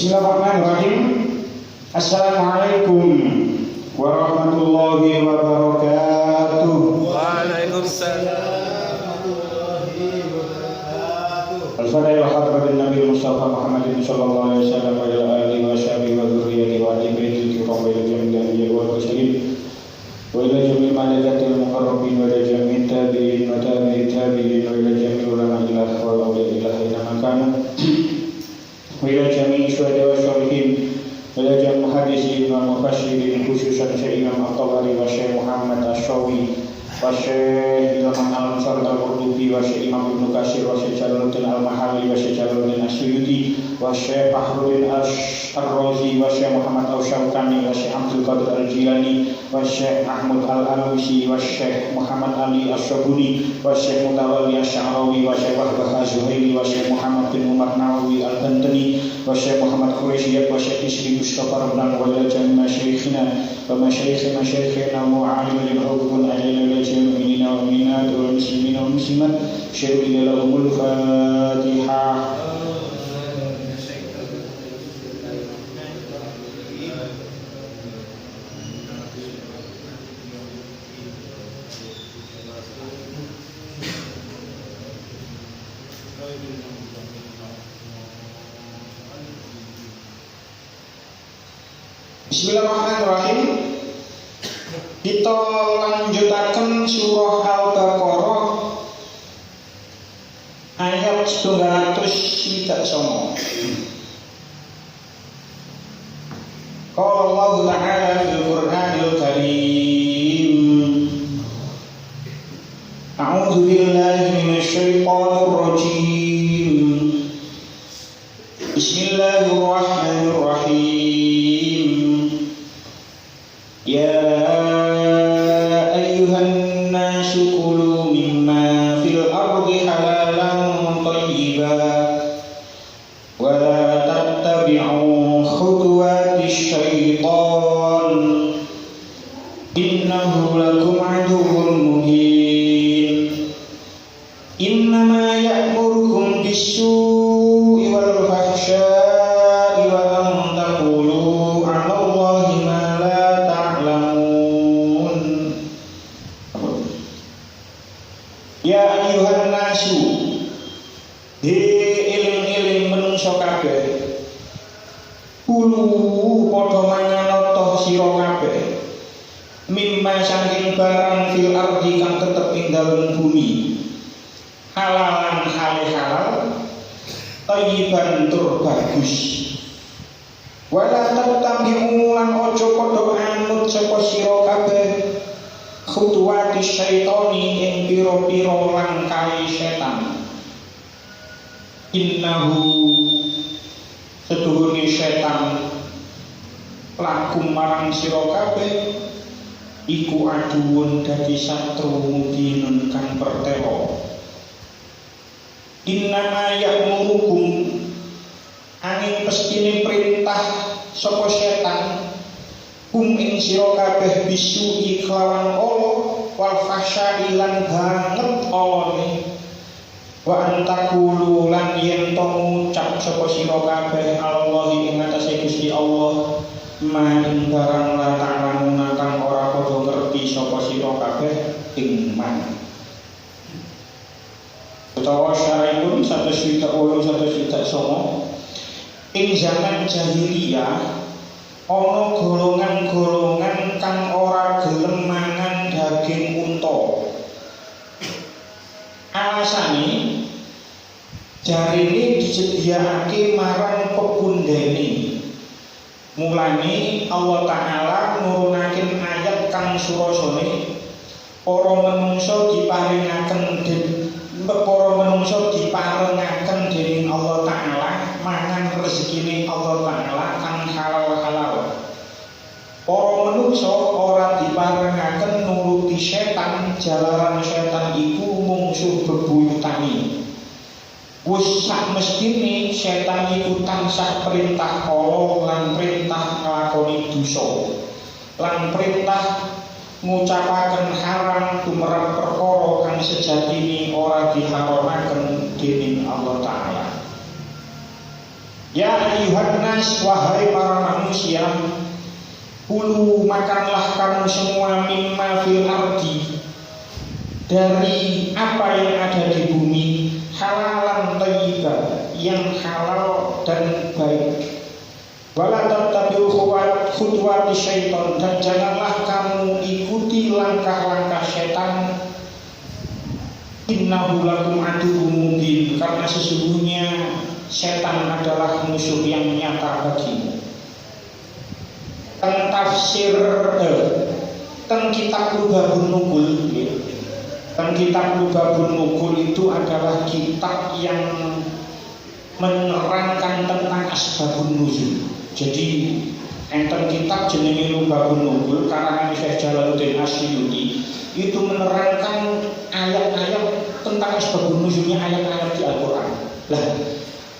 Bismillahirrahmanirrahim. Assalamualaikum warahmatullahi wabarakatuh. Waalaikumsalam warahmatullahi wabarakatuh. Al-Fatihah hadratin Nabi Mustafa Muhammadin sallallahu alaihi wasallam wa ala alihi wa sahbihi wa dzurriyyatihi wa ahli baitihi wa ila jami'il anbiya'i wal mursalin wa ila jami'il malaikatil muqarrabin wa ila jami'it tabi'in wa tabi'it tabi'in wa ila jami'il ulama ilah wa awliya ilah makana wa ila jami'i syuhada wa syolihin wa ila jami'il muhaddisin wa mufassirin khususan Syekh Imam At-Tabari wa Syekh Muhammad Asy-Syawi wa Syekh Ilman Al-Ansar Al-Qurtubi wa Syekh Imam Ibnu Katsir wa Syekh Jalaluddin Al-Mahalli wa Syekh Jalaluddin As-Suyuti wa Syekh Fakhruddin Ar-Razi wa Syekh Muhammad Al-Syaukani wa Syekh Abdul Qadir Al-Jilani wa Syekh Ahmad Al-Alusi wa Syekh Muhammad Ali As-Sabuni wa Syekh Mutawalli Asy-Sya'rawi wa Syekh Wahbah Az-Zuhaili wa Syekh Muhammad bin Umar Nawawi Al-Bantani wa Syekh Muhammad Quraisyiyah wa Syekh Isri Mustafa Rablan wa ila jami'i masyayikhina wa masyayikhina wa alimil hukun alayna المؤمنين والمؤمنات والمسلمين والمسلمات شهد لهم الفاتحة. Bismillahirrahmanirrahim. Kita lanjutaken surah Al-Baqarah ayat 209. Qala Allah Ta'ala fil Qur'anil Karim. A'udzu billahi minasy syaithanir rajim. Bismillahirrahmanirrahim. Ya innahu lakum aduwwun mubin. Innama ya'murukum bis-su'i wal fahsya'i wa an taqulu 'ala Allahi ma la ta'lamun. Ya ayyuhan nasu, he iling-iling menungso kabeh, kulu padha manganata sira kabeh mimma saking barang fil ardi kang tetep ing dalem bumi, halalan hale halal, thayyiban tur bagus. Wala tattabi'u lan aja padha anut sapa sira kabeh khutuwati syaitani ing pira-pira langkahe setan. Innahu setuhune setan lakum marang sira kabeh iku aduun dadi satru mubinun kang pertelo. Innama ya'murukum angin pestine perintah sapa setan kum ing sira kabeh bisu iklawan ala wal fahsya lan banget alane wa antakulu lan yen to ngucap sapa sira kabeh Allah ing atase Gusti Allah man barang la ta'lamun kang ora padha ngerti sapa sira kabeh ing man. Utawa syara'ipun 108 ing zaman jahiliyah ana golongan-golongan kang ora gelem mangan daging unta. Alasane jarine disediakake marang pepundhene. Mulane Allah Ta'ala nurunaken ayat kang surasane para manungsa diparingaken dening Allah Ta'ala mangan rezekine Allah Ta'ala kang halal-halal. Para manungsa ora diparingaken nuruti setan, jalaran setan iku mungsuh bebuyutane. Wis sak mestine setan iku tansah perintah Allah lan perintah nglakoni dosa lan perintah ngucapaken haram tumrap perkara kang sejatine ora diharamaken dening Allah Ta'ala. Ya ayuhan nas, wahai para manusia, kulu makanlah kamu semua mimma fil ardi, dari apa yang ada di bumi, halalan thayyiban, yang halal dan baik. Wala tattabi'u khutuwati syaitan, dan janganlah kamu ikuti langkah-langkah setan. Innahu lakum aduwwum mubin, karena sesungguhnya setan adalah musuh yang nyata bagimu. Tentang tafsir tentang kitab Lubabun Nukul, tentang kitab Lubabun Nukul itu adalah kitab yang menerangkan tentang asbabun nuzul. Jadi enten kitab jenenge Lubabun Nukul karangan Syekh Jalaluddin Asyuyuti, itu menerangkan ayat-ayat tentang asbabun nuzulnya ayat-ayat di Al-Qur'an. Lah,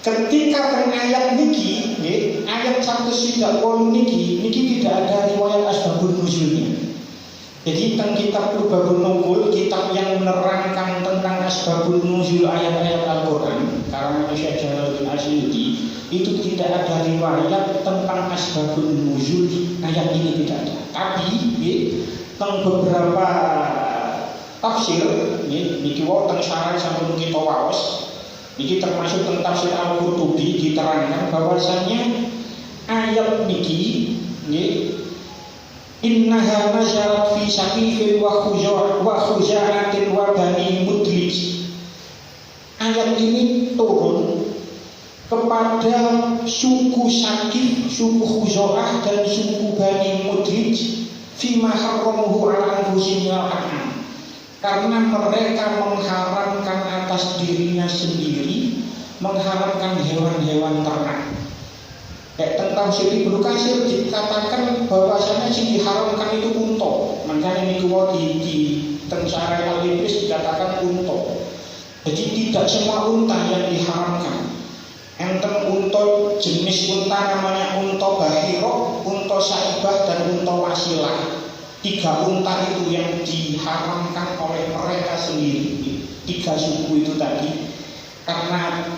ketika teng ayat niki, ayat 130 niki tidak ada riwayat asbabun nuzulnya. Jadi tentang kitab Lubabun Nukul, kitab yang menerangkan tentang asbabun nuzul ayat-ayat Al-Qur'an karena Syekh Jalaluddin Asyuyuti, itu tidak ada riwayat tentang asbabun nuzul ayat ini, tidak ada. Tapi tentang beberapa tafsir niki wonten syarah sampun kita waos. Niki termasuk tentang tafsir Al-Qurtubi, diterangkan bahwasanya ayat niki innaha nazarat fi saqifin wa khuza'atin wa bani mudlij. Ayat ini turun kepada suku Saqif, suku Khuza'ah dan suku Bani Mudlij fima harramuhu ala anfusihim al-an'am, karena mereka mengharamkan atas dirinya sendiri, mengharamkan hewan-hewan ternak. Tentang Siti Ibnu Katsir dikatakan bahwasanya yang diharamkan itu unta. Makanya ini kalau di Tensara Al-Ibris dikatakan unta. Jadi tidak semua unta yang diharamkan. Enten unta jenis unta namanya unta bahiro, unta saibah dan unta wasilah. 3 unta itu yang diharamkan oleh mereka sendiri. 3 suku itu tadi karena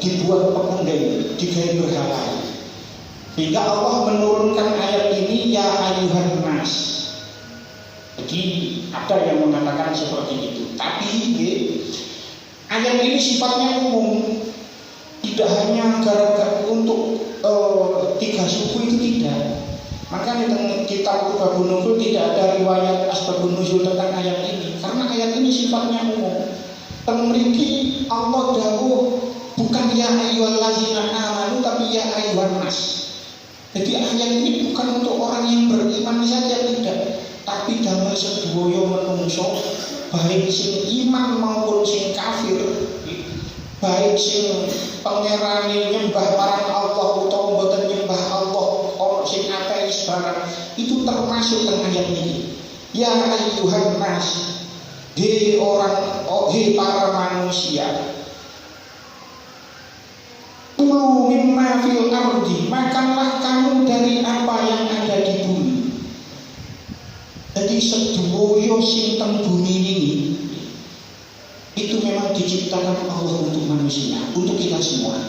dibuat pekundang, digawe berhala. Sehingga Allah menurunkan ayat ini, ya ayuhan nas. Jadi ada yang mengatakan seperti itu. Tapi ayat ini sifatnya umum, tidak hanya gara-gara untuk 3 suku itu, tidak. Makanya dalam kitab Lubabun Nukul tidak ada riwayat asbabun nuzul tentang ayat ini, karena ayat ini sifatnya umum. Mriki Allah dawuh bukan ya ayyuhallazina amanu, tapi ya ayyuhan nas. Jadi ayat ini bukan untuk orang yang beriman saja, tidak, tapi damel sedaya manungsa, baik sing iman maupun sing kafir, baik sing pangerane nyembah marang Allah utawa mboten nyembah Allah, ana sing ateis barang, itu termasuk dalam ayat ini. Ya ayyuhan nas, hei para manusia, kulu mimma fil ardi, makanlah kamu dari apa yang ada di bumi. Jadi sedoyo sing teng bumi ini itu memang diciptakan Allah untuk manusia, untuk kita semua.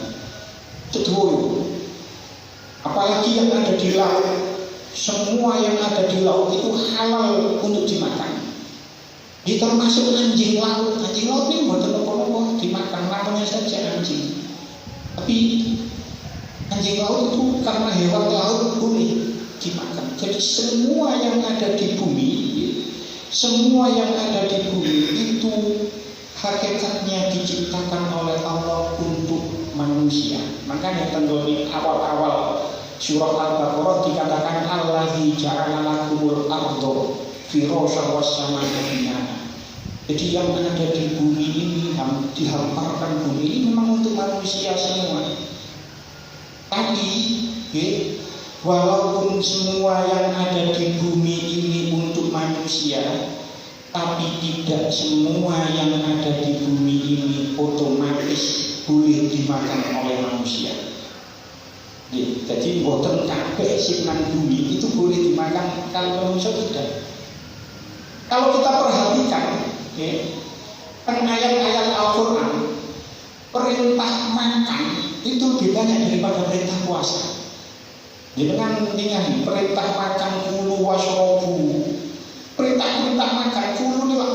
Sedoyo, apalagi yang ada di laut, semua yang ada di laut itu halal untuk dimakan. Ini termasuk anjing laut. Anjing laut ini bukan apa-apa dimakan, namanya saja anjing. Tapi anjing laut itu karena hewan laut boleh dimakan. Jadi semua yang ada di bumi, semua yang ada di bumi itu hakikatnya diciptakan oleh Allah untuk manusia. Makanya tenggoni awal-awal surah Al-Baqarah dikatakan allazi ja'ala lakumul ardo firasyan was samaa'a binaa. Jadi yang ada di bumi ini, dihamparkan bumi ini memang untuk manusia semua. Tapi walaupun semua yang ada di bumi ini untuk manusia, tapi tidak semua yang ada di bumi ini otomatis boleh dimakan oleh manusia. Jadi boten kabeh sing nang bumi itu boleh dimakan, kalau manusia tidak. Kalau kita perhatikan ayat-ayat Al-Quran, perintah makan itu lebih banyak daripada perintah puasa. Dengan ningali perintah makan kulu wasrobu, perintah makan kulu ini lah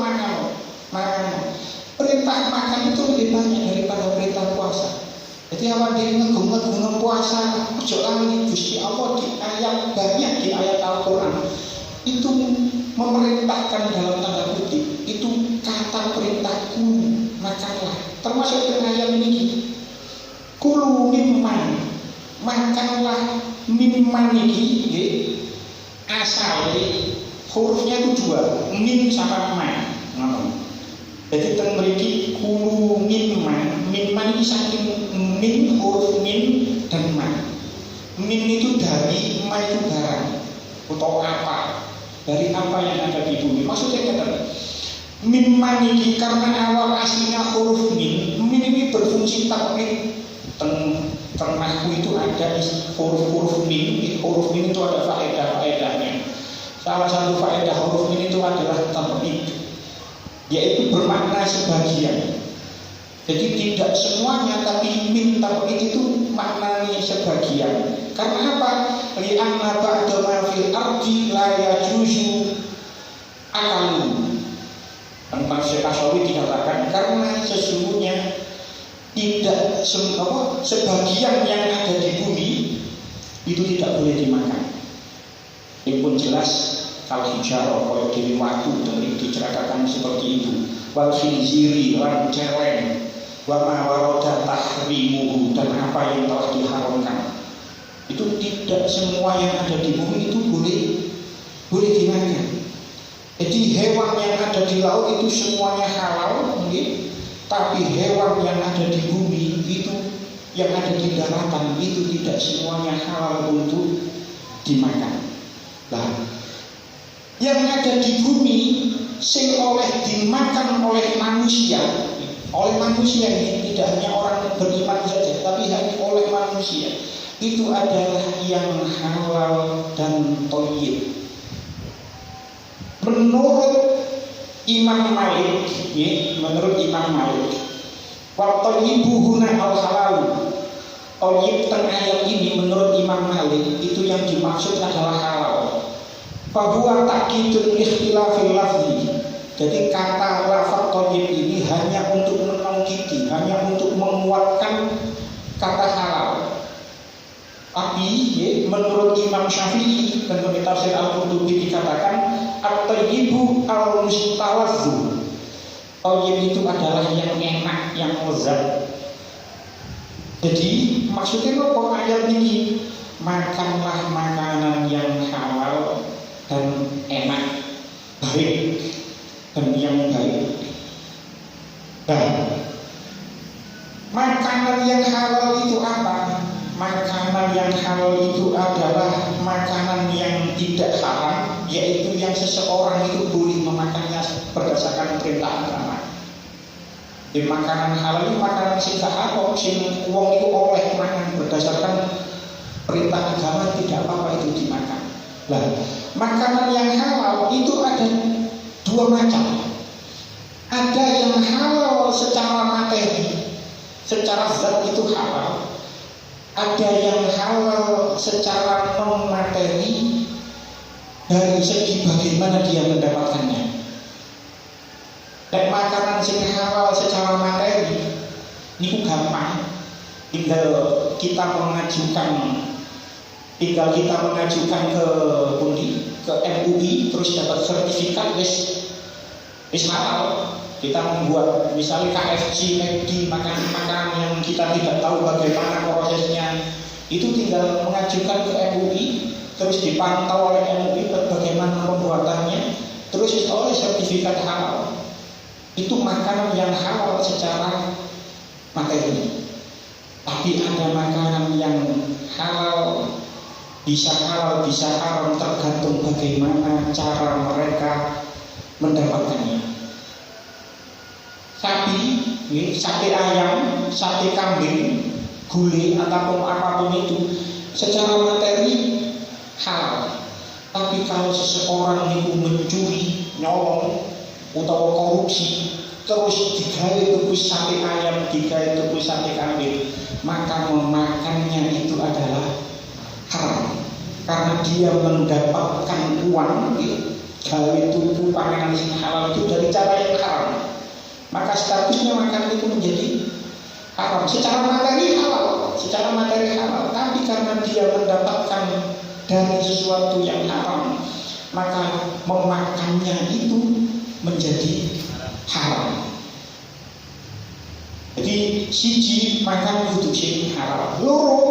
makan. Perintah makan itu lebih banyak daripada perintah puasa. Jadi awak dia ngegum puasa, ojo lali Gusti Allah di ayat banyak di ayat Al-Qur'an itu memerintahkan dalam tanda kutip, itu kata perintah kulu makanlah. Termasuk dengan ayat ini, kulu mimman, makanlah mimman ini, asalnya hurufnya itu dua, mim sama man. Jadi teng mriki kulu mimman ini saking min huruf min dan man. Min itu dari ma itu barang atau apa, dari apa yang ada di bumi. Maksudnya kata mimman ini karena awal aslinya huruf min ini berfungsi takwid. Ternahku itu ada huruf min itu ada faedah-faedahnya. Salah satu faedah huruf min itu adalah takwid, yaitu bermakna sebagian. Jadi tidak semuanya, tapi min takwid itu maknanya sebagian. Karena apa? Li'anna ba'da ma fil ardi la yajuzu akalu. Tentang Syekh Ashawi dikatakan karena sesungguhnya tidak sebagian yang ada di bumi itu tidak boleh dimakan. Ini pun jelas kalau hijarah kalau dari waktu diceritakan seperti itu. Wal khinziri lan celeng wa ma warada tahrimuhu, dan apa yang telah diharamkan. Itu tidak semua yang ada di bumi itu boleh dimakan. Jadi hewan yang ada di laut itu semuanya halal, mungkin. Tapi hewan yang ada di bumi itu, yang ada di daratan itu tidak semuanya halal untuk dimakan. Nah, yang ada di bumi sing oleh dimakan oleh manusia ini tidak hanya orang beriman saja, tapi hanya oleh manusia itu adalah yang halal dan thayyib. Menurut Imam Malik, wa thayyibu huna al-halal. Thayyib teng ayat ini menurut Imam Malik itu yang dimaksud adalah halal. Bahwa takkidul ikhtilafil lafzi. Jadi kata lafaz thayyib ini hanya untuk menongkiti, hanya untuk menguatkan kata halal. Tapi menurut Imam Syafi'i dan menurut tafsir Al-Qurtubi dikatakan at-thayyibu al-mustawazzu. Thayyib itu adalah yang enak, yang lezat. Jadi maksudnya kok ayat ini makanlah makanan yang halal dan enak, baik dan yang baik. Nah, makanan yang halal itu apa? Makanan yang halal itu adalah makanan yang tidak haram, yaitu yang seseorang itu boleh memakannya berdasarkan perintah agama. Di makanan halal itu makanan sing haram, sing wong itu oleh makan berdasarkan perintah agama, tidak apa-apa itu dimakan. Nah, makanan yang halal itu ada dua macam. Ada yang halal secara materi, secara zat itu halal. Ada yang halal secara non materi, dari segi bagaimana dia mendapatkannya. Dan makanan yang halal secara materi ini gampang, tinggal kita mengajukan ke MUI terus dapat sertifikat wis halal. Kita membuat misalnya KFC, McD, makanan yang kita tidak tahu bagaimana prosesnya, itu tinggal mengajukan ke MUI, terus dipantau oleh MUI bagaimana pembuatannya, terus oleh sertifikat halal. Itu makanan yang halal secara materi. Tapi ada makanan yang halal bisa haram tergantung bagaimana cara mereka mendapatkannya. Sate ayam, sate kambing, gulai ataupun apapun itu secara materi halal. Tapi kalau seseorang itu mencuri, nyolong, atau korupsi, terus digawe tuku sate ayam, digawe tuku sate kambing, maka memakannya itu adalah haram karena dia mendapatkan uang gawe tuku panganan sing halal itu dari cara yang haram, maka statusnya makan itu menjadi haram. Secara materi halal, tapi karena dia mendapatkan dari sesuatu yang haram, maka memakannya itu menjadi haram. Jadi siji makan kudu sing halal, loro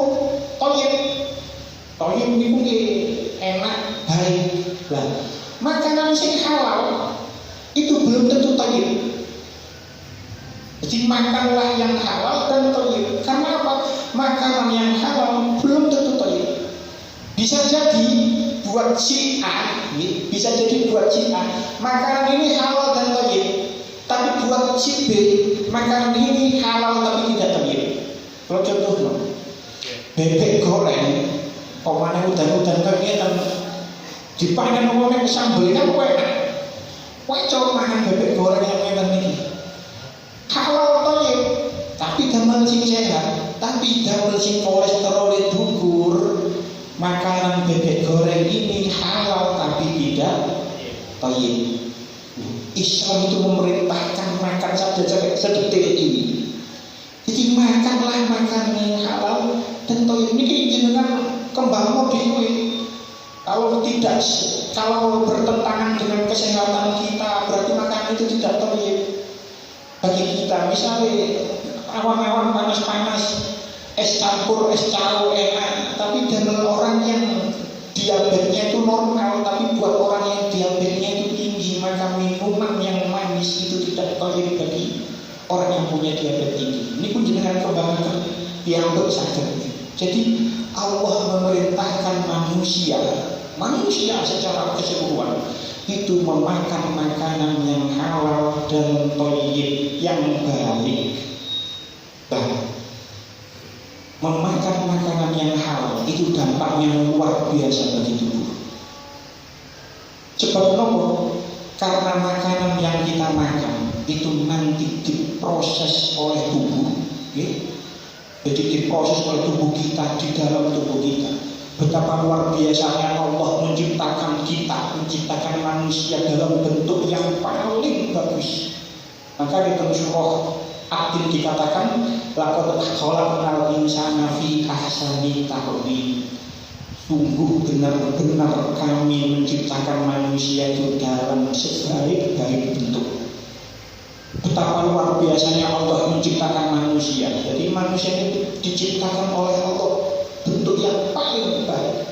toyib niku enak baik. Lah, makanan sing halal itu belum tentu toyib. Jadi makanlah yang halal dan toyib. Karena apa? Makanan yang halal belum tentu toyib. Bisa jadi buat si A, makanan ini halal dan toyib. Tapi buat si B, makanan ini halal tapi tidak toyib. Kalau contoh bebek goreng, pemane udan-udan kegiatan dipanen ngomongnya sambel kan enak. Kowe coba makan bebek goreng yang ngeten iki. Halal toyib, tapi damel sing sehat, tapi damel sing kolesterol dhuwur. Makanan bebek goreng ini halal tapi tidak toyib. Islam itu memerintahkan makan saja sedetil ini. Jadi makanlah makanan yang halal dan toyib. Ini jenengan kembang mobil. Kalau bertentangan dengan kesehatan kita, berarti makanan itu tidak toyib bagi kita. Misalnya awan-awan panas-panas, es campur, es cawu enak, tapi dengan orang yang diabetesnya itu normal, tapi buat orang yang diabetesnya itu tinggi, maka minuman yang manis itu tidak toyib bagi orang yang punya diabetes tinggi. Ini pun jenengan kembangkan diambil saja. Jadi Allah memerintahkan manusia secara keseluruhan itu memakan makanan yang halal dan toyib yang baik. Memakan makanan yang halal itu dampaknya luar biasa bagi tubuh. Sebab nopo? Karena makanan yang kita makan itu nanti diproses oleh tubuh, jadi diproses oleh tubuh kita, di dalam tubuh kita. Betapa luar biasanya Allah menciptakan kita, menciptakan manusia dalam bentuk yang paling bagus. Maka di dalam surah Abdin dikatakan laqad khalaqnal insana fi ahsani taqwim. Sungguh benar-benar kami menciptakan manusia itu dalam sebaik-baik bentuk. Betapa luar biasanya Allah menciptakan manusia. Jadi manusia itu diciptakan oleh Allah bentuk yang paling baik.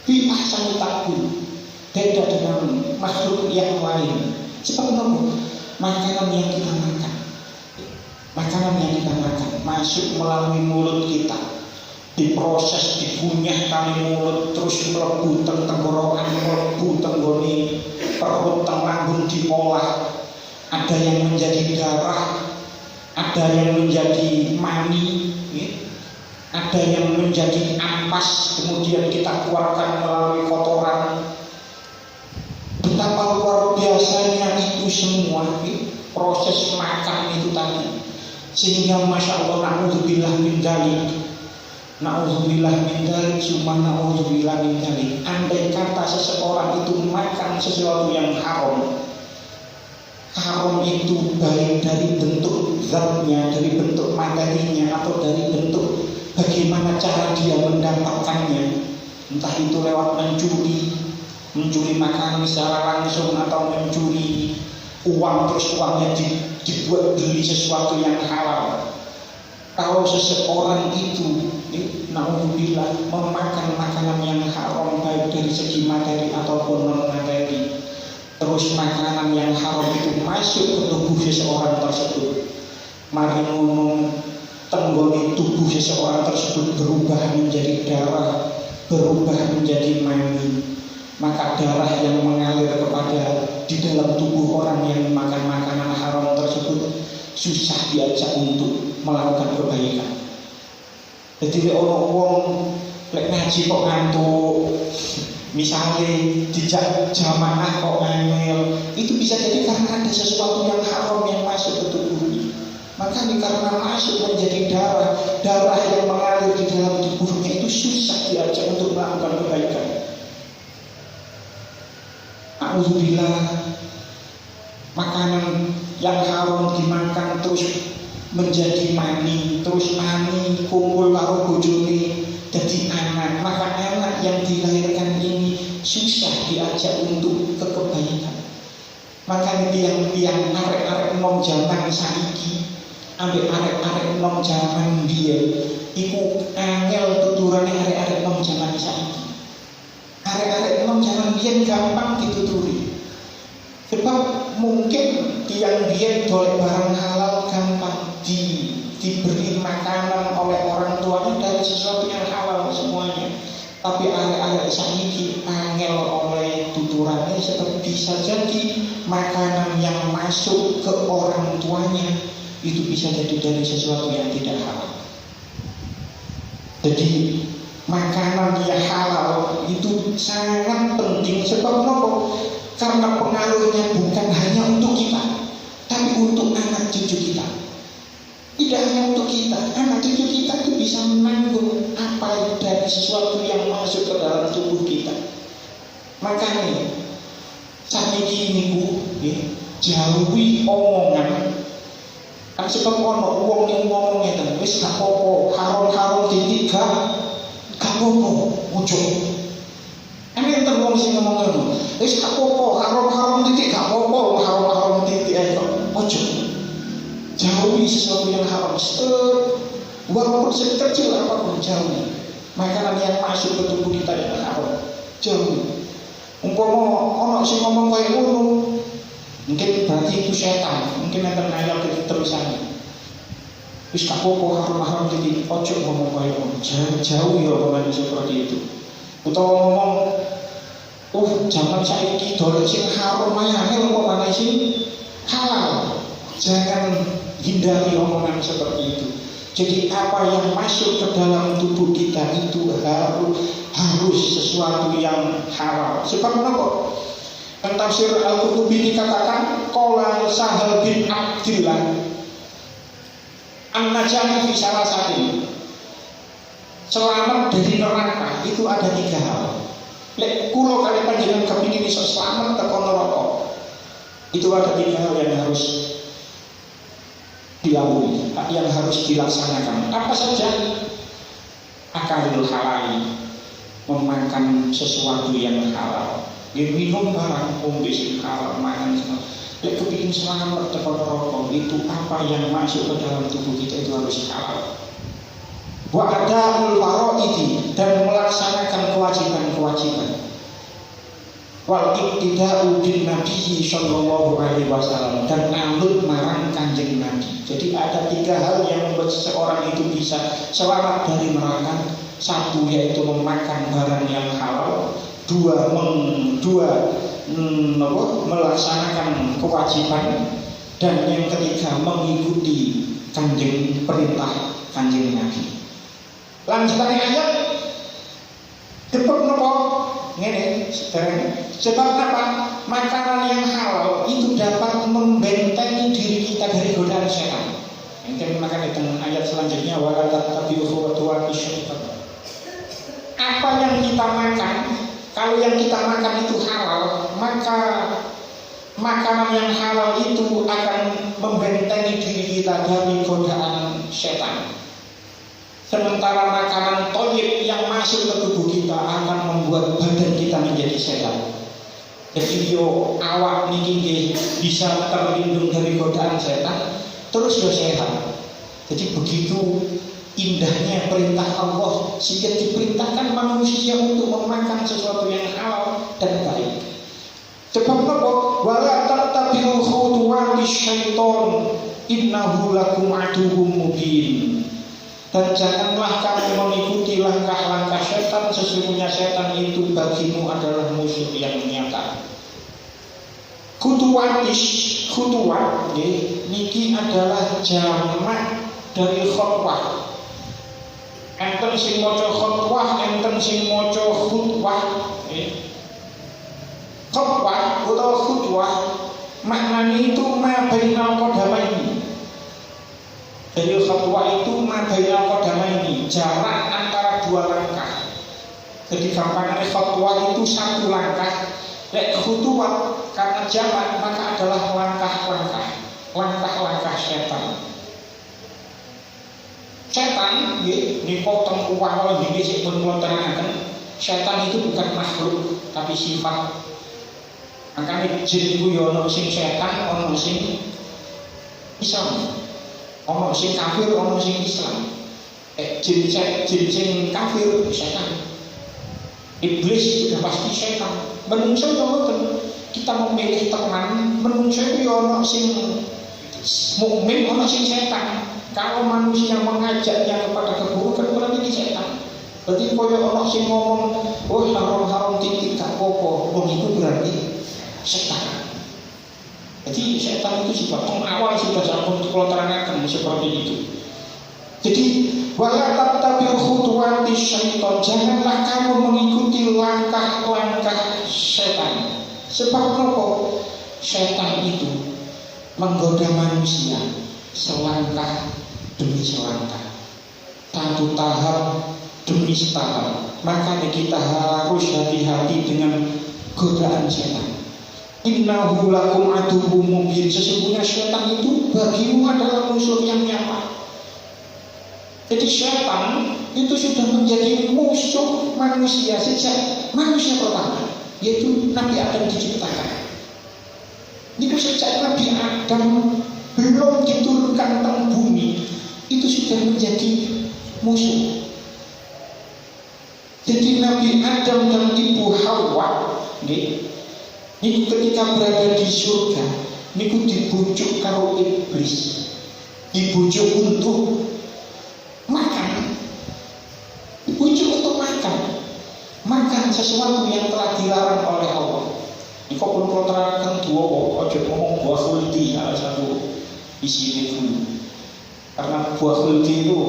Fi ahsani taqwim. Beda dengan makhluk yang lain. Sebab makanan yang kita makan, masuk melalui mulut kita, diproses, dikunyah kali mulut, terus mlebu teng tenggorokan, mlebu tenggone perut, teng lambung diolah. Ada yang menjadi darah, ada yang menjadi mani, ada yang menjadi ampas, kemudian kita keluarkan melalui kotoran. Betapa luar biasanya itu semua proses makan itu tadi. Sehingga Masya Allah, na'udzubillah min dzalik, cuma na'udzubillah min dzalik. Andai kata seseorang itu makan sesuatu yang haram itu baik dari bentuk zatnya, dari bentuk materinya, atau dari bentuk bagaimana cara dia mendapatkannya, entah itu lewat mencuri makanan secara langsung, atau mencuri uang, terus uangnya dibuat beli sesuatu yang halal. Kalau seseorang itu na'udzubillah memakan makanan yang haram, baik dari segi materi ataupun non materi, terus makanan yang haram itu masuk ke tubuh seseorang tersebut, mari ngomong tenggoni tubuh seseorang tersebut berubah menjadi darah, berubah menjadi mani, maka darah yang mengalir di dalam tubuh orang yang makan makanan haram tersebut susah diajak untuk melakukan kebaikan. Jadi orang wong lek ngaji kok ngantuk, misalnya dijak jamaah kok ngangel, itu bisa jadi karena ada sesuatu yang haram yang masuk ke Maka karena masuk menjadi darah yang mengalir di dalam tubuhnya itu susah diajak untuk melakukan kebaikan. Alhamdulillah, makanan yang haram dimakan terus menjadi mani, terus mani kumpul karo bojone jadi anak. Maka anak yang dilahirkan ini susah diajak untuk kebaikan. Maka tiang-tiang arek-arek nom zaman saiki ambek arek-arek nom zaman biyen iku angel tuturane arek-arek nom zaman saiki. Arek-arek nom zaman biyen gampang dituturi. Sebab mungkin tiang biyen dolek barang halal gampang diberi makanan oleh orang tuanya dari sesuatu yang halal semuanya. Tapi arek-arek saiki angel oleh tuturannya, sebab bisa jadi makanan yang masuk ke orang tuanya itu bisa jadi dari sesuatu yang tidak halal. Jadi makanan yang halal itu sangat penting. Sebab apa? Karena pengaruhnya bukan hanya untuk kita, tapi untuk anak cucu kita. Tidak hanya untuk kita, anak cucu kita itu bisa menanggung apa dari sesuatu yang masuk ke dalam tubuh kita. Makanya saat ini jauhi omongan. Kan sebab ono wong yang ngomongnya kan wis gak apa-apa, haram-haram titik gak apa-apa, ojo. Ane enten wong sing ngomong ngono. Wis gak apa-apa, haram-haram titik gak apa-apa, haram-haram titik ae ojo. Jauhi sesuatu yang haram. Walaupun sekecil apapun jauhi. Makanan yang masuk ke tubuh kita yang haram, jauhi. Umpama ono sing ngomong kaya ngono, mungkin berarti itu setan. Mungkin enten ayat itu terusannya. Wis gak apa-apa haram-haram titik ojo ngomong kaya ngono. Jauhi omongan seperti itu. Utawa ngomong zaman saiki dolek sing haram ae umpamane sing halal. Jangan hindari omongan seperti itu. Jadi apa yang masuk ke dalam tubuh kita itu harus sesuatu yang halal. Sebab kenapa? Tafsir Al-Qurtubi dikatakan qala Sahal bin Abdillah an-najah fi salasatin. Selamat dari neraka itu ada 3 hal. Lek kula kali panjenengan kepingin iso selamat teko neraka, itu ada 3 hal yang harus dilalui, yang harus dilaksanakan. Apa saja? Akalul halal, memakan sesuatu yang halal. Minum barang ombe sing halal, makan semua. Lek kepingin selamat teko neraka, itu apa yang masuk ke dalam tubuh kita itu harus halal. Wa ada'ul faraidi, dan melaksanakan kewajiban-kewajiban. Wal iktida'u bin Nabi sallallahu alaihi wasallam, dan anut marang Kanjeng Nabi. Jadi ada 3 hal yang membuat seseorang itu bisa selamat dari neraka. 1 yaitu memakan barang yang halal. 2 melaksanakan kewajiban, dan yang ketiga mengikuti perintah Kanjeng Nabi. Lanjutannya ayat depok nopo ngene sekarang. Sebab apa? Makanan yang halal itu dapat membentengi diri kita dari godaan setan. Yang makan itu ayat selanjutnya wala tattabi'u khutuwati syaitan. Apa yang kita makan, kalau yang kita makan itu halal, maka makanan yang halal itu akan membentengi diri kita dari godaan setan. Sementara makanan thayyib yang masuk ke tubuh kita akan membuat badan kita menjadi sehat. Jadi yo awak niki bisa terlindung dari godaan setan, terus yo sehat. Jadi begitu indahnya perintah Allah, sehingga diperintahkan manusia untuk memakan sesuatu yang halal dan baik. Sebab apa? Wala tattabi'u khutuwati syaiton innahu lakum aduwwum mubin. Dan janganlah kamu mengikuti langkah-langkah setan, sesungguhnya setan itu bagimu adalah musuh yang nyata. Khutuwat niki adalah jamak dari khutwah. Enten sing maca khutwah, enten sing maca khutwah. Khutwah atau khutwah maknanya itu ma bainal qadamaini. Jadi khatwa itu mabainal qadamaini, jarak antara dua langkah. Jadi gampangannya khatwa itu satu langkah. Lek khutuwat karena jarak maka adalah langkah-langkah setan. Setan nggih potong uwal nggih sik pun kula terangaken. Setan itu bukan makhluk tapi sifat. Makanya jin itu ya ono sing setan, ono sing Islam. Ono sing kafir, ono sing Islam. Jin sing kafir setan. Iblis sudah pasti setan. Menungso yo ngoten. Kita memilih teman, menungso itu yo ono sing mukmin, ono sing setan. Kalau manusia mengajaknya kepada keburukan berarti setan. Berarti koyo ono sing ngomong, "Oh, haram-haram titik gak apa-apa." Wong itu berarti setan. Jadi setan itu sifat pengawal sudah sampun kalau terangkan seperti itu. Jadi wala tattabi'u khutuwati syaitan, janganlah kamu mengikuti langkah-langkah setan. Sebab apa? Setan itu menggoda manusia selangkah demi selangkah, satu tahap demi setahap. Makanya kita harus hati-hati dengan godaan setan. Innahu lakum aduwwum mubin, sesungguhnya setan itu bagimu adalah musuh yang nyata. Jadi setan itu sudah menjadi musuh manusia sejak manusia pertama, yaitu Nabi Adam diciptakan. Itu sejak Nabi Adam belum diturunkan ke bumi, itu sudah menjadi musuh. Jadi Nabi Adam dan Ibu Hawa niku ketika berada di surga, niku dibujuk karo iblis, dibujuk untuk makan, dibujuk untuk makan sesuatu yang telah dilarang oleh Allah. Niku pun kalau terangkan dua, ojo ngomong buah khuldi, salah satu isi itu. Karena buah khuldi itu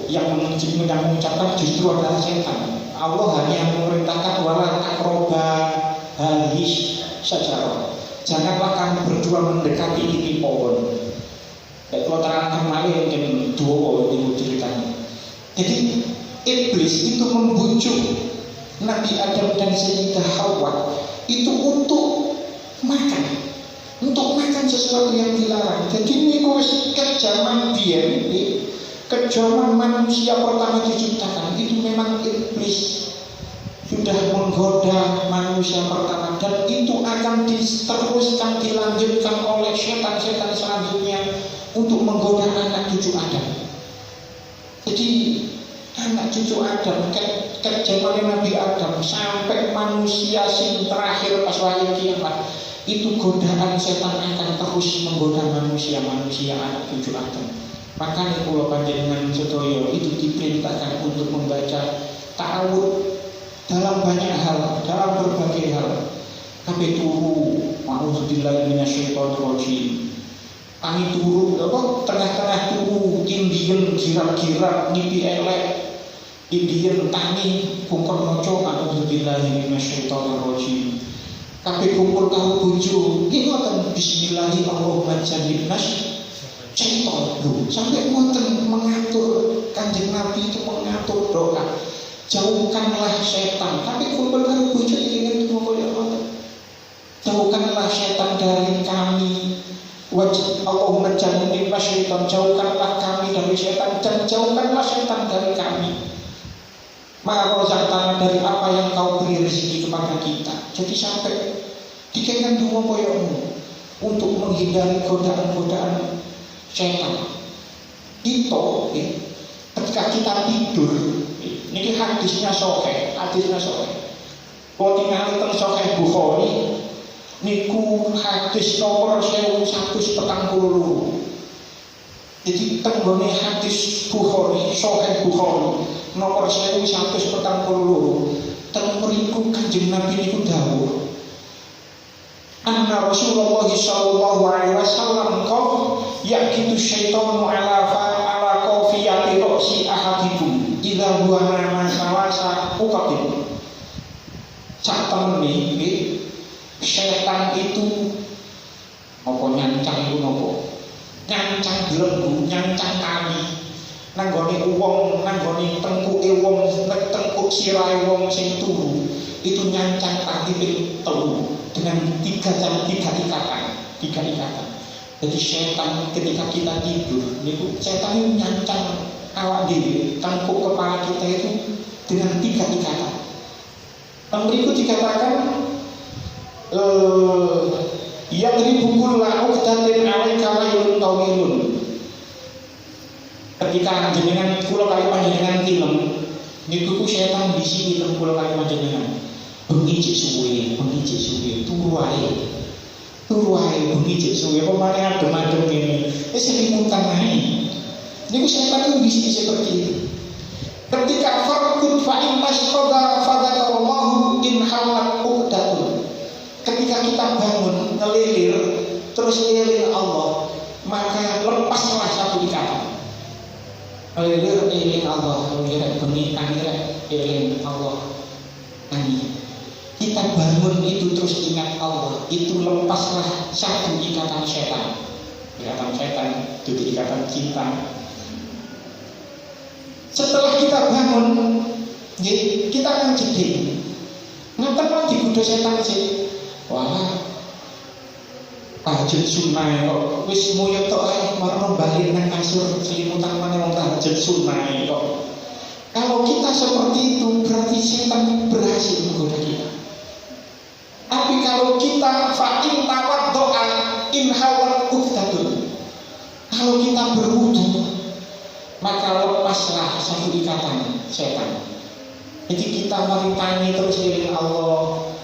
yang mengucapkan justru adalah setan. Allah hanya memerintahkan wala takroba halis secara, janganlah kamu berdua mendekati ini pohon. Kalau terangkan malih yang dua itu ceritanya. Jadi iblis itu membujuk Nabi Adam dan Sayyidah Hawa itu untuk makan sesuatu yang dilarang. Jadi ini kejaman biyen, kejaman manusia pertama diciptakan itu memang iblis sudah menggoda manusia pertama, dan itu akan diteruskan, dilanjutkan oleh setan-setan selanjutnya untuk menggoda anak cucu Adam. Jadi anak cucu Adam ke zaman Nabi Adam sampai manusia sing terakhir pas wayah kiamat, itu godaan setan akan terus menggoda manusia anak cucu Adam. Makanya kula panjenengan sedaya itu diperintahkan untuk membaca ta'awudz dalam banyak hal, dalam berbagai hal. Kami turu, ma'udzubillahi minasyaitonirrajim. Kami turu, tengah-tengah turu, tindian girak-girak, ngipi elek, tindian tangi, bungkon moco, ma'udzubillahi minasyaitonirrajim. Kami kumpul karo bojo, nggih ngoten bismillahirrahmanirrahim. Syaiton sampai ngoten mengatur. Kanjeng Nabi itu mengatur doa, jauhkanlah setan. Tapi kumpul karo bojo iki ngene kaya ngoten. Jauhkanlah setan dari kami. Allahumma jannibna syaitan, jauhkanlah kami dari setan dan jauhkanlah setan dari kami. Ma'rozak tanah dari apa yang kau beri rezeki kepada kita. Jadi sampai dikatakan dua koyokmu untuk menghindari godaan-godaan setan. Itu ketika kita tidur, ini hadisnya sahih. Kalau tinggal teng Sahih Bukhari, niku hadis nomor 1142. Jadi tenggone hadis Bukhari, Sahih Bukhari nomor 1142. Teng mriku Kanjeng Nabi niku dawuh, anna Rasulullah sallallahu alaihi wasallam qala yaqitu syaitanu ala qafiyati ra'si ahadikum idza huwa nama sawasa uqatim. Sak temene iki setan itu apa nyancang iku napa? nyancang belenggu, nyancang kali, nanggone wong, nanggone tengkuke wong, tengkuk sirahe wong sing turu, itu nyancang tali ping 3 dengan 3 ikatan. Jadi setan ketika kita tidur, niku setan itu nyancang awak dhewe, tengkuk kepala kita itu dengan 3 ikatan. Berikut dikatakan yang ribukul lau datin alaika wailun tawilun. Ketika jenengan kula kali panjenengan film, niku ku setan bisi teng kula kali panjenengan. Bengi cek suwe, turu ae bengi cek suwe, pemane adem-adem ngene. Wis limutan ae. Niku setan itu bisi seperti itu. Ketika farqud fa in tasqada fadzakallahu in halat uqdatun. Ketika kita bangun ngelilir terus eling Allah, maka lepaslah satu ikatan. Ngelilir eling Allah, ngelilir bengi tangira eling Allah. Kita bangun itu terus ingat Allah, itu lepaslah satu ikatan setan. Ikatan setan itu ikatan cinta. Setelah kita bangun, kita akan jeding. Ngapain mau digoda setan sih? Wah, tahajud sunnah kok. Wis muyut tok ae marno bali nang kasur selimutan maneh wong tahajud sunnah kok. Kalau kita seperti itu berarti setan berhasil menggoda kita. Tapi kalau kita fa'in tawaddo'a in hawat uqdatun. Kalau kita berwudu, maka lepaslah satu ikatan setan. Jadi kita meritani terus eling Allah,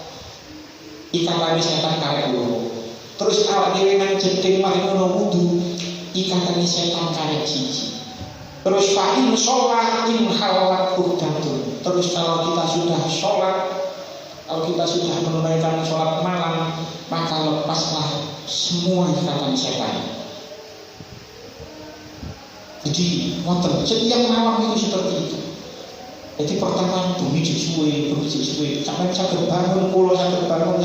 ikatan setan karek loro. Terus awak dhewe nang jeding mari ngono wudu, ikatan setan karek siji. Terus fa'in sholat in halawat uqdatun. Terus kalau kita sudah sholat, kalau kita sudah menunaikan sholat malam, maka lepaslah semua ikatan setan. Jadi ngoten, setiap malam itu seperti itu. Jadi pertama bengi suwe, sampai saged bangun, kula saged bangun,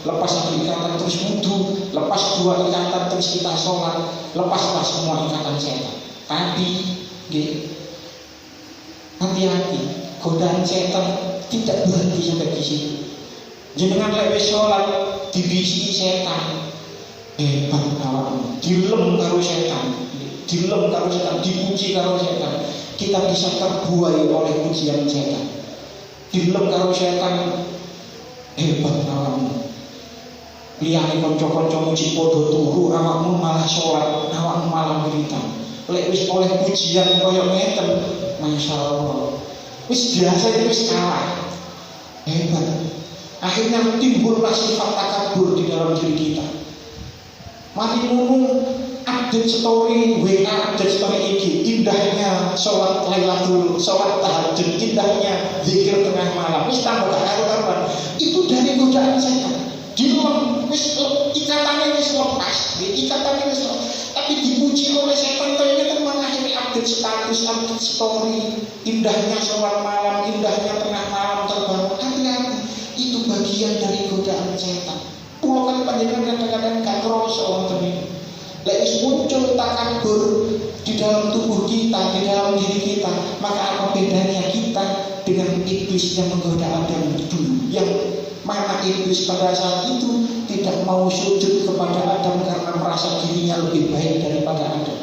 lepas satu ikatan terus wudu, lepas 2 ikatan terus kita sholat, lepaslah semua ikatan setan. Tapi hati-hati, godaan setan tidak berhenti sampai di situ. Jenengan lek wis sholat dibisi setan, hebat awakmu, dilem karo setan, dipuji karo setan. Kita bisa terbuai oleh pujian setan. Dilem karo setan, hebat awakmu. Liyane kanca-kanca muji padha turu, awakmu malah sholat, awakmu malah wiridan. Lek wis oleh pujian kaya ngeten, masyaallah. Wis biasa itu wis kalah. Hebat. Akhirnya timbullah sifat takabur di dalam diri kita. Mari ngomong update story WA, update story iki, indahnya sholat Lailatul, sholat tahajud, indahnya zikir tengah malam. Wis tambah karuan. Itu dari godaan setan. Dilem wis ikatane wis lepas, ikatane wis lepas. Tapi dipuji oleh setan kayaknya kan malah ini update status, update story, indahnya sholat malam, indahnya tengah malam terbangun. Hati-hati, itu bagian dari godaan setan. Pulau kan panjenengan kadang-kadang gak ngerasa wonten iki. Lek wis muncul takabur di dalam tubuh kita, di dalam diri kita, maka apa bedanya kita dengan iblis yang menggoda Adam dulu? Yang mana iblis pada saat itu tidak mau sujud kepada Adam karena merasa dirinya lebih baik daripada Adam.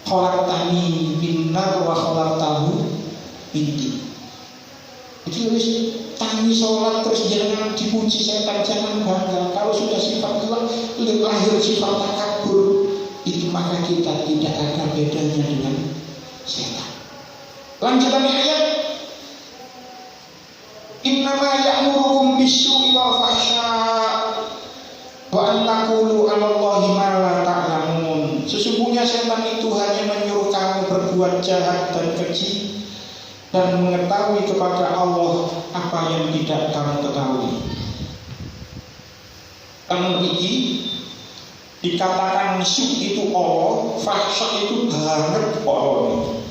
Khalaqtani min nar wa khalaqtahu min tin. Jadi wis tangi sholat terus jangan dipuji setan, jangan bangga. Kalau sudah sifat lahir sifat takabur, itu maka kita tidak ada bedanya dengan setan. Lanjutannya ayat, innama ya'murukum bis-su'i wal fahsya wa an taqulu 'alallahi ma la ta'lamun. Sesungguhnya setan itu hanya menyuruh kamu berbuat jahat dan keji dan mengetahui kepada Allah apa yang tidak kamu ketahui. Kamu ini dikatakan su itu Allah, fahsya itu banget Allah.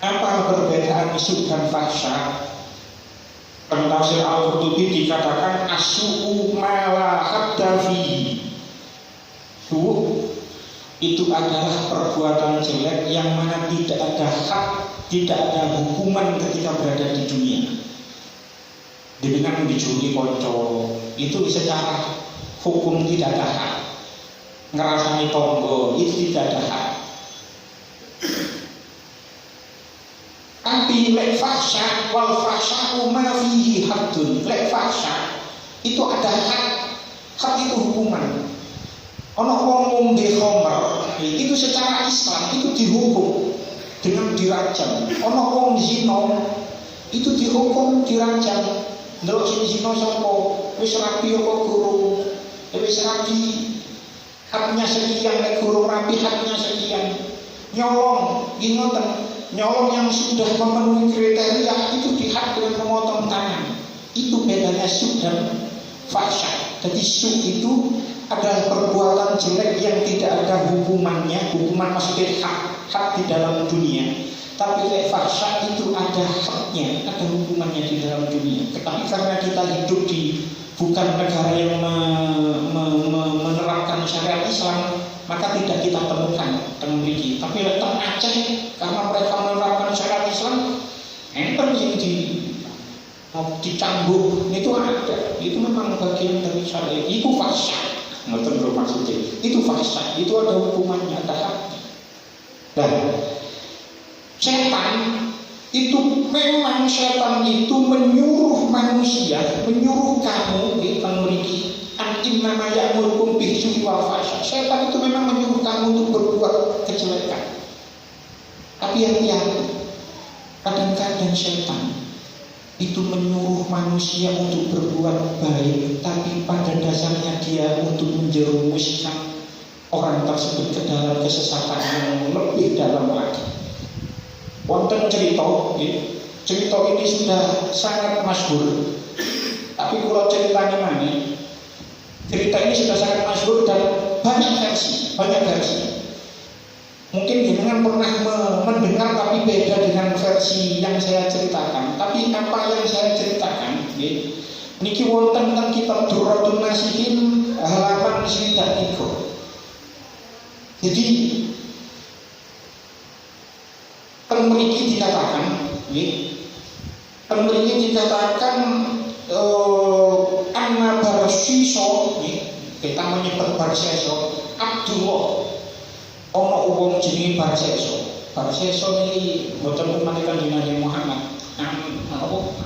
Apa perbedaan su dan fahsya? Tafsir Al-Qurtubi dikatakan as-su'u ma la hadda fihi. Bu, itu adalah perbuatan jelek yang mana tidak ada hak, tidak ada hukuman ketika berada di dunia. Dengan dijuli konco itu secara hukum tidak ada hak. Ngerasani tonggo itu tidak ada hak. Tapi lek fahsya wal fahsya ma fihi haddun. Lek fahsya itu ada hak. Hak itu hukuman. Ono wong ngombe khamr itu secara Islam itu dihukum dengan dirajam. Ono wong zina itu dihukum dirajam. Ndelok sing zina sapa? Wis rapi apa gurung? Wis rapi. Haknya sekian, nek gurung rapi haknya sekian. Nyolong, ingat nyolong yang sudah memenuhi kriteria itu dihak dengan memotong tangan. Itu bedanya syuk dan fahsya. Jadi syuk itu adalah perbuatan jelek yang tidak ada hukumannya. Hukuman maksudnya hak di dalam dunia. Tapi fahsya itu ada haknya, ada hukumannya di dalam dunia. Tetapi karena kita hidup di bukan negara yang menerapkan syariat Islam, maka tidak kita temukan temui. Tapi teng Aceh karena mereka menerapkan syariat Islam, enten yang dicambuk itu ada. Itu memang bagian dari syariat. Itu fahsya. Ngerti bro maksudnya? Itu fahsya. Itu ada hukumannya, ada haknya. Dan setan itu memang setan itu menyuruh manusia, menyuruh kamu memiliki antimama ya'murukum bihi wal fahsya. Setan itu memang menyuruh kamu untuk berbuat kejelekan. Tapi hati-hati, kadang-kadang setan itu menyuruh manusia untuk berbuat baik, tapi pada dasarnya dia untuk menjerumuskan orang tersebut ke dalam kesesatan yang lebih dalam lagi. Wonten cerita ini sudah sangat masyhur. Tapi kalau ceritanya mana? Cerita ini sudah sangat masyhur dan banyak versi. Mungkin jenengan pernah mendengar tapi beda dengan versi yang saya ceritakan. Tapi apa yang saya ceritakan, niki wonten teng kitab Durratun Nasihin halaman 23. Jadi Penmeriki dikatakan Anna Barsiso, kita menyebut Barsiso Abdullah. Ono wong jenenge Barsiso. Barsiso ini boten pemanikan Nabi Muhammad.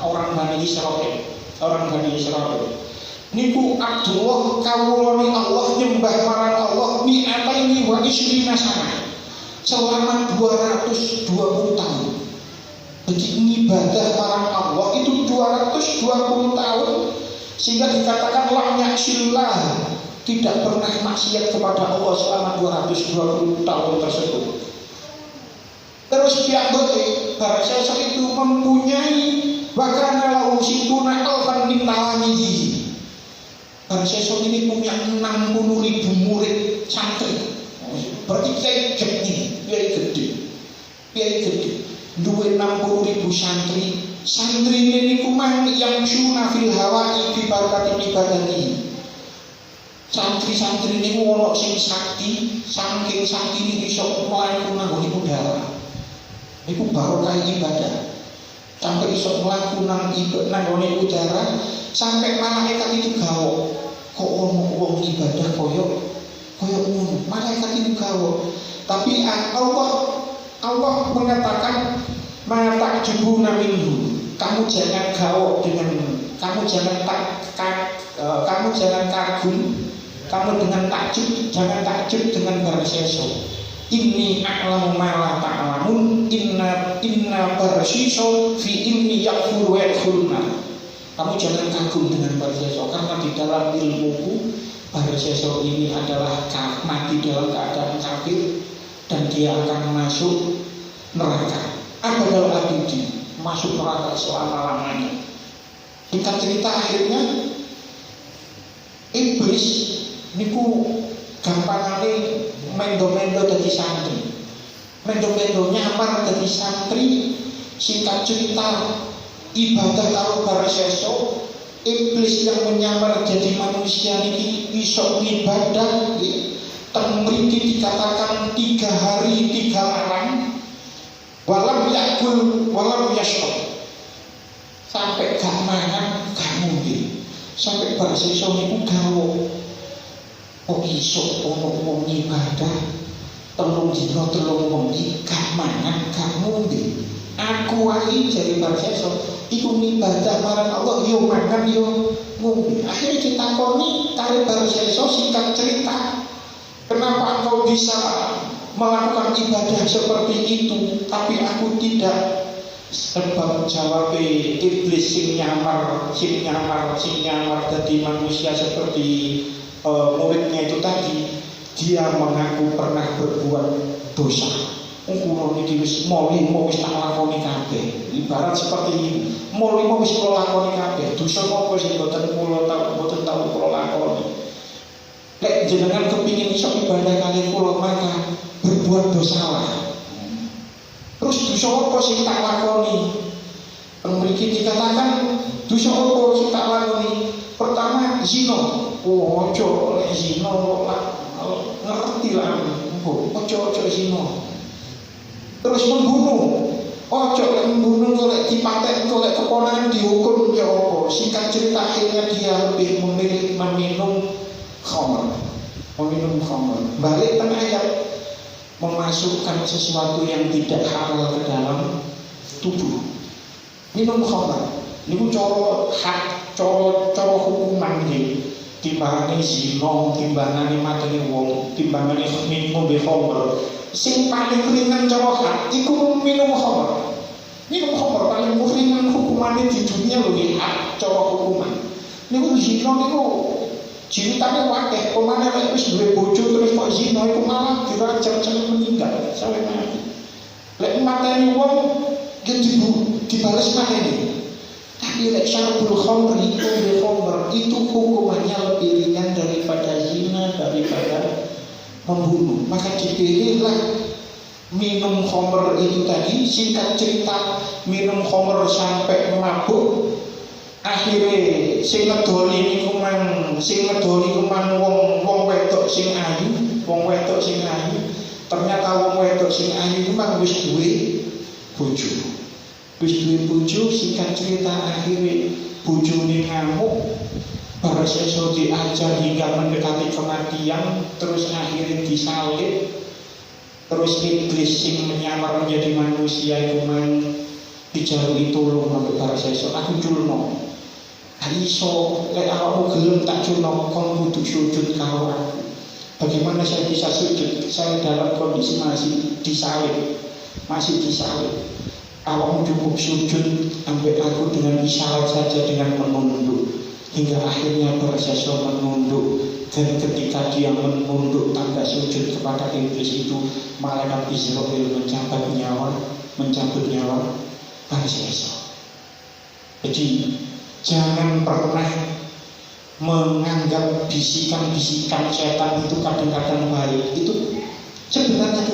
Orang Bani Israil. Niku Abdullah kawulane Allah nyembah marang Allah mi'ataini wa isrina sana. Selama 220 tahun. Jadi ibadah marang Allah itu 220 tahun. Sehingga dikatakan la ya'sillah, tidak pernah maksiat kepada Allah selama 220 tahun tersebut. Terus pihak Barsiso itu mempunyai wakana lahu situna alfan min talamihi. Barsiso ini punya 60.000 murid santri. Berarti kiai gede. Duwe 60.000 santri ini kumang yang syuna fil hawa'i bi barakatin ibadati. Santri ini ono sing sakti, saking sakti ini iso mlaku nang udara. Iku barokah ibadah. Sampai iso mlaku nang udara, sampai malaikat itu gawo. Kok ono wong ibadah koyo ngono, malaikat itu gawo. Tapi Allah mengatakan ma'takjubuna minhu. Kamu jangan gawo dengan, kamu jangan kagum, kamu dengan jangan takjub dengan Barsiso. Inni a'lamu ma la ta'lamun, inna Barsiso fi inni yakfur wa yakfurna. Kamu jangan kagum dengan Barsiso, karena di dalam ilmuku Barsiso ini adalah mati dalam keadaan kafir dan dia akan masuk neraka. Abadal abidi, masuk neraka selama-lamanya. Singkat cerita akhirnya iblis niku gampangane mendo-mendo dadi santri. Mendo-mendo nyamar dadi santri. Singkat cerita ibadah karo Barsiso, iblis yang menyamar jadi manusia niki iso ibadah Mriki dikatakan 3 hari 3 malam walam yakul walam yashrob, sampai gak mangan gak ngombe, sampai barseso niku gawe kok iso ono wong ibadah 3 dina 3 wengi gak mangan gak ngombe. Aku wae jare barseso iku ibadah marang Allah, yo mangan yo ngombe. Akhirnya ditakoni karo barseso, singkat cerita, kenapa engkau bisa melakukan ibadah seperti itu, tapi aku tidak? Sebab jawab iblis sing nyamar jadi manusia seperti muridnya itu tadi, dia mengaku pernah berbuat dosa. Kulo niki wis molimo wis tak lakoni kabeh. Ibarat seperti ini, molimo wis kula lakoni kabeh. Dosa apa sing boten tau kula lakoni. Lek jenengan kepingin iso ibadah kali kula, maka berbuat dosalah. Terus dosa apa sing tak lakoni? Mriki dikatakan dosa apa sing tak lakoni? Pertama zina. Oh, ojo lek zina ngerti lah. Ojo zina. Terus membunuh. Ojo lek membunuh, lek dipaten, lek keponakan dihukum ya apa? Singkat cerita akhirnya dia lebih memilih meminum khamr. Balik tengah ayat, memasukkan sesuatu yang tidak halal ke dalam tubuh. Minum khamr niku cara hukuman nggih. Timbangane zina, timbangane mateni wong, timbangane ngombe khamr. Sing paling ringan cara hak iku minum khamr. Minum khamr paling ringan hukumane di dunia lho nggih, cara hukuman. Niku zina niku jiritane wakeh, pemane lek wis duwe bojo terus kok zina iku malah dirajam sampe meninggal, sampe mati. Lek mateni wong ya dibales mateni. Tapi lek syarbul khamri itu hukumannya lebih ringan daripada zina, daripada membunuh. Maka dipilihlah minum khamr itu tadi. Singkat cerita, minum khamr sampai mabuk. Akhirnya sing ngedoli niku mang wong wedok sing ayu. Ternyata wong wedok sing ayu iku mang wis duwe bojo. Singkat cerita akhirnya bojone ngamuk, barseso diajar hingga mendekati kematian, terus akhirnya disalib. Terus iblis sing menyamar menjadi manusia itu mang dijaluki tulung sampai barseso, aku culno. Iso lek awakmu gelem tak culno, kon kudu sujud karo aku. Bagaimana saya bisa sujud? Saya dalam kondisi masih disalib. Awakmu cukup sujud ambil aku dengan isyarat saja, dengan menunduk. Hingga akhirnya barseso menunduk. Dan ketika dia menunduk tanda sujud kepada iblis itu, malaikat Israel mencabut nyawa barseso. Jadi jangan pernah menganggap bisikan-bisikan setan itu kadang-kadang baik. Itu sebenarnya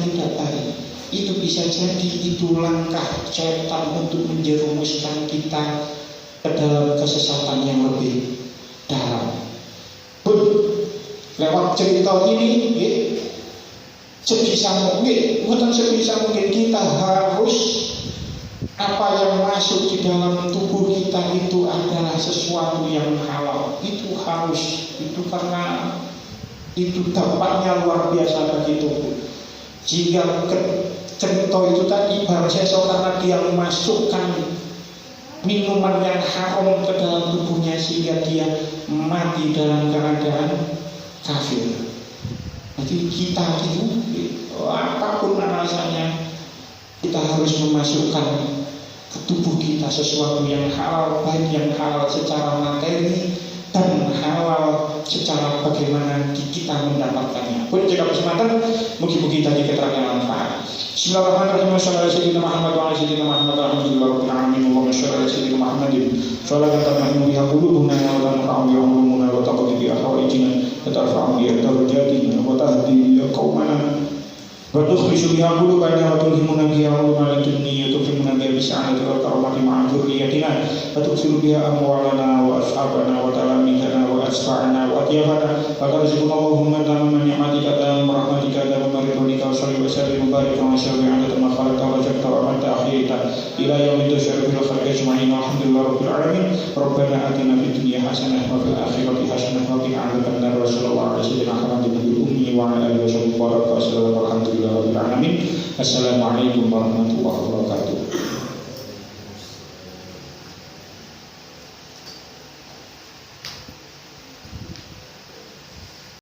tidak baik. Itu bisa jadi itu langkah setan untuk menjerumuskan kita ke dalam kesesatan yang lebih dalam. Pun lewat cerita ini, sebisa mungkin kita harus, apa yang masuk di dalam tubuh kita itu adalah sesuatu yang halal. Itu harus, itu karena itu dampaknya luar biasa bagi tubuh. Jika cerita itu tadi barseso karena dia memasukkan minuman yang haram ke dalam tubuhnya sehingga dia mati dalam keadaan kafir. Jadi kita itu apapun alasannya, kita harus memasukkan ke tubuh kita sesuatu yang halal, baik yang halal secara materi dan halal secara bagaimana kita mendapatkannya. Pun jika kesempatan, mungkin tadi keterangan manfaat. Bismillahirrahmanirrahim. Assalamualaikum warahmatullahi wabarakatuh. Allahumma shalli ala sayyidina Muhammadin shallallahu alaihi wa qulubuna wa tanfa'u bi ulumina wa taqdi bi ahwajina wa tarfa'u bi darajatina wa tahdi bi qaumana wa tukhrishu biha qulubana wa tulhimuna biha ulumana dunya tukrimuna biha bisa'ati wa karamati ma'a dhurriyyatina wa tuksiru biha amwalana wa ashabana wa talamidana wa وأتباعنا وأطيافنا وترزقنا اللهم تمام نعمتك تمام رحمتك تمام رضوانك وصل وسلم وبارك وسلم عدد ما خلقت ورزقت وأمنت أحييت إلى يوم تشرف في الخلق أجمعين والحمد لله رب العالمين ربنا آتنا في الدنيا حسنة وفي الآخرة حسنة وقنا عذاب النار وصلى الله على سيدنا محمد النبي الأمي وعلى آله وصحبه وبارك وسلم والحمد لله رب العالمين. Assalamualaikum warahmatullahi wabarakatuh.